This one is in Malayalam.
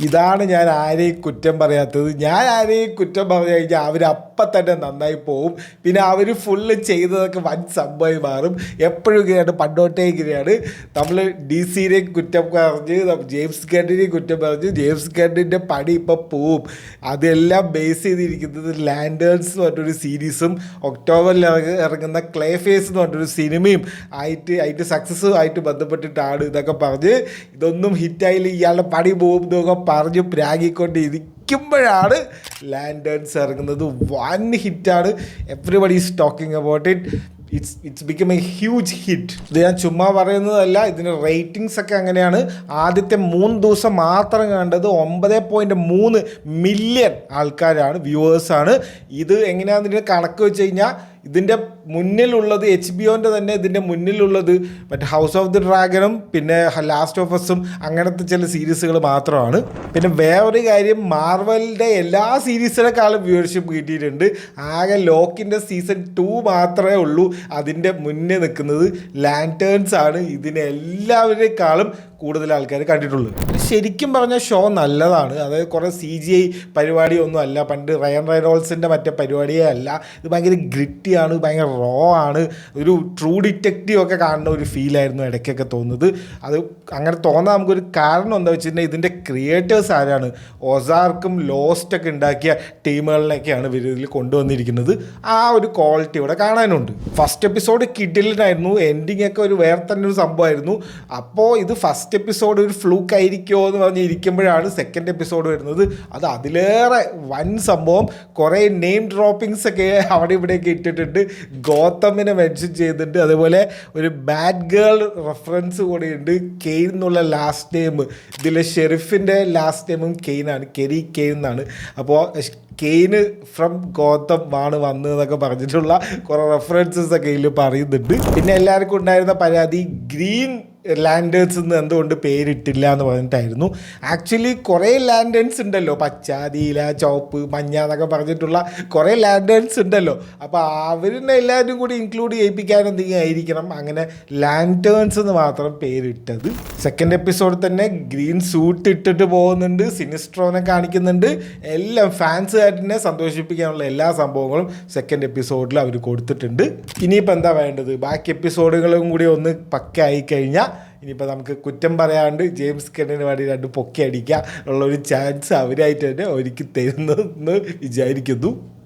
ഇതാണ് ഞാൻ ആരെയും കുറ്റം പറയാത്തത്. ഞാൻ ആരെയും കുറ്റം പറഞ്ഞു കഴിഞ്ഞാൽ അവരപ്പം തന്നെ നന്നായി പോവും. പിന്നെ അവർ ഫുള്ള് ചെയ്തതൊക്കെ വൻ സംഭവമായി മാറും. എപ്പോഴും ഇങ്ങനെയാണ്, പണ്ടോട്ടേ ഇങ്ങനെയാണ്. നമ്മൾ DC കുറ്റം പറഞ്ഞ്, ജെയിംസ് ഗണ്ണിനെ കുറ്റം പറഞ്ഞ്, ജെയിംസ് ഗണ്ണിൻ്റെ പണി ഇപ്പം പോവും. അതെല്ലാം ബേസ് ചെയ്തിരിക്കുന്നത് ലാൻഡേൺസ് എന്ന് പറഞ്ഞൊരു സീരീസും ഒക്ടോബറിൽ ഇറങ്ങുന്ന ക്ലേ ഫേസ് എന്ന് പറഞ്ഞൊരു സിനിമയും അതിൻ്റെ സക്സസ്സും ആയിട്ട് ബന്ധപ്പെട്ടിട്ടാണ്. ഇതൊക്കെ പറഞ്ഞ് ഇതൊന്നും ഹിറ്റായില്ല, ഇയാളുടെ പണി പോകും എന്നൊക്കെ പറഞ്ഞ് പ്രാഗിക്കൊണ്ടിരിക്കുമ്പോഴാണ് ലാൻഡേൺസ് ഇറങ്ങുന്നത്. വൻ ഹിറ്റാണ്. Everybody is talking about it. It's become a huge hit. ഇത് ഞാൻ ചുമ്മാ പറയുന്നതല്ല, ഇതിന് റേറ്റിംഗ്സ് ഒക്കെ അങ്ങനെയാണ്. ആദ്യത്തെ 3 ദിവസം മാത്രം കണ്ടത് 9.3 മില്യൺ ആൾക്കാരാണ്, വ്യൂവേഴ്സാണ്. ഇത് എങ്ങനെയാണെന്ന് ഇതിൻ്റെ കണക്ക് വെച്ച് കഴിഞ്ഞാൽ ഇതിൻ്റെ മുന്നിലുള്ളത് HBO തന്നെ, ഇതിൻ്റെ മുന്നിലുള്ളത് മറ്റേ ഹൗസ് ഓഫ് ദി ഡ്രാഗനും പിന്നെ ലാസ്റ്റ് ഓഫ് അസും അങ്ങനത്തെ ചില സീരീസുകൾ മാത്രമാണ്. പിന്നെ വേറൊരു കാര്യം, മാർവലിൻ്റെ എല്ലാ സീരീസിനെക്കാളും വ്യൂവർഷിപ്പ് കിട്ടിയിട്ടുണ്ട്. ആകെ ലോക്കിൻ്റെ സീസൺ 2 മാത്രമേ ഉള്ളൂ അതിൻ്റെ മുന്നേ നിൽക്കുന്നത്. ലാൻറ്റേൺസ് ആണ് ഇതിനെല്ലാവരെക്കാളും കൂടുതൽ ആൾക്കാർ കണ്ടിട്ടുള്ളത്. ശരിക്കും പറഞ്ഞ ഷോ നല്ലതാണ്. അതായത് കുറേ CGI പരിപാടിയൊന്നും അല്ല, പണ്ട് റയൻ റെയ്നോൾഡ്സിൻ്റെ മറ്റേ പരിപാടിയേ അല്ല. ഇത് ഭയങ്കര ഗ്രിറ്റിയാണ്, ഭയങ്കര റോ ആണ്. ഒരു ട്രൂ ഡിറ്റക്റ്റീവ് ഒക്കെ കാണുന്ന ഒരു ഫീലായിരുന്നു ഇടയ്ക്കൊക്കെ തോന്നുന്നത്. അത് അങ്ങനെ തോന്നാൻ നമുക്കൊരു കാരണം എന്താ വെച്ചിട്ടുണ്ടെങ്കിൽ ഇതിൻ്റെ ക്രിയേറ്റേഴ്സ് ആരാണ്? ഒസാർക്കും ലോസ്റ്റൊക്കെ ഉണ്ടാക്കിയ ടീമുകളിലൊക്കെയാണ് ഇവർ ഇതിൽ കൊണ്ടുവന്നിരിക്കുന്നത്. ആ ഒരു ക്വാളിറ്റി ഇവിടെ കാണാനുണ്ട്. ഫസ്റ്റ് എപ്പിസോഡ് കിഡിലിനായിരുന്നു, എൻഡിങ് ഒക്കെ ഒരു വേറെ തന്നെ ഒരു സംഭവമായിരുന്നു. അപ്പോൾ ഇത് ഫസ്റ്റ് എപ്പിസോഡ് ഒരു ഫ്ലൂക്ക് ആയിരിക്കുമോ എന്ന് പറഞ്ഞ് ഇരിക്കുമ്പോഴാണ് സെക്കൻഡ് എപ്പിസോഡ് വരുന്നത്. അത് അതിലേറെ വൻ സംഭവം. കുറേ നെയിം ഡ്രോപ്പിങ്സ് ഒക്കെ അവിടെ ഇവിടെയൊക്കെ ഇട്ടിട്ടുണ്ട്. ഗോതമിനെ മെൻഷൻ ചെയ്തിട്ടുണ്ട്. അതേപോലെ ഒരു ബാഡ് ഗേൾ റെഫറൻസ് കൂടെയുണ്ട്. കെയ്ൻ എന്നുള്ള ലാസ്റ്റ് നെയിം, ഇതിലെ ഷെറിഫിൻ്റെ ലാസ്റ്റ് നെയിമും കെയ്നാണ്, കെരി കെയ്ൻ എന്നാണ്. അപ്പോൾ കെയ്ന് ഫ്രം ഗോതം ആണ് വന്നതെന്നൊക്കെ പറഞ്ഞിട്ടുള്ള കുറേ റെഫറൻസസ് ഒക്കെ ഇതിൽ പറയുന്നുണ്ട്. പിന്നെ എല്ലാവർക്കും ഉണ്ടായിരുന്ന പരാതി ഗ്രീൻ ലാൻഡേൺസ് എന്ന് എന്തുകൊണ്ട് പേരിട്ടില്ല എന്ന് പറഞ്ഞിട്ടായിരുന്നു. ആക്ച്വലി കുറേ ലാൻഡേൺസ് ഉണ്ടല്ലോ, പച്ച, നീല, ചുവപ്പ്, മഞ്ഞ എന്നൊക്കെ പറഞ്ഞിട്ടുള്ള കുറേ ലാൻഡേൺസ് ഉണ്ടല്ലോ. അപ്പോൾ അവരിനെ എല്ലാവരും കൂടി ഇൻക്ലൂഡ് ചെയ്യിപ്പിക്കാൻ എന്തെങ്കിലും ആയിരിക്കണം അങ്ങനെ ലാൻഡേൺസ് എന്ന് മാത്രം പേരിട്ടത്. സെക്കൻഡ് എപ്പിസോഡിൽ തന്നെ ഗ്രീൻ സൂട്ട് ഇട്ടിട്ട് പോകുന്നുണ്ട്, സിനിസ്ട്രോനെ കാണിക്കുന്നുണ്ട്. എല്ലാം ഫാൻസുകാരനെ സന്തോഷിപ്പിക്കാനുള്ള എല്ലാ സംഭവങ്ങളും സെക്കൻഡ് എപ്പിസോഡിൽ അവർ കൊടുത്തിട്ടുണ്ട്. ഇനിയിപ്പോൾ എന്താ വേണ്ടത്? ബാക്കി എപ്പിസോഡുകളും കൂടി ഒന്ന് പക്കയായി കഴിഞ്ഞാൽ ഇനിയിപ്പോൾ നമുക്ക് കുറ്റം പറയാണ്ട് ജെയിംസ് ഗണ്ണിന് വേണ്ടി 2 പൊക്കി അടിക്കുക ഉള്ളൊരു ചാൻസ് അവരായിട്ട് തന്നെ ഒരുക്കി തരുന്നതെന്ന് വിചാരിക്കുന്നു.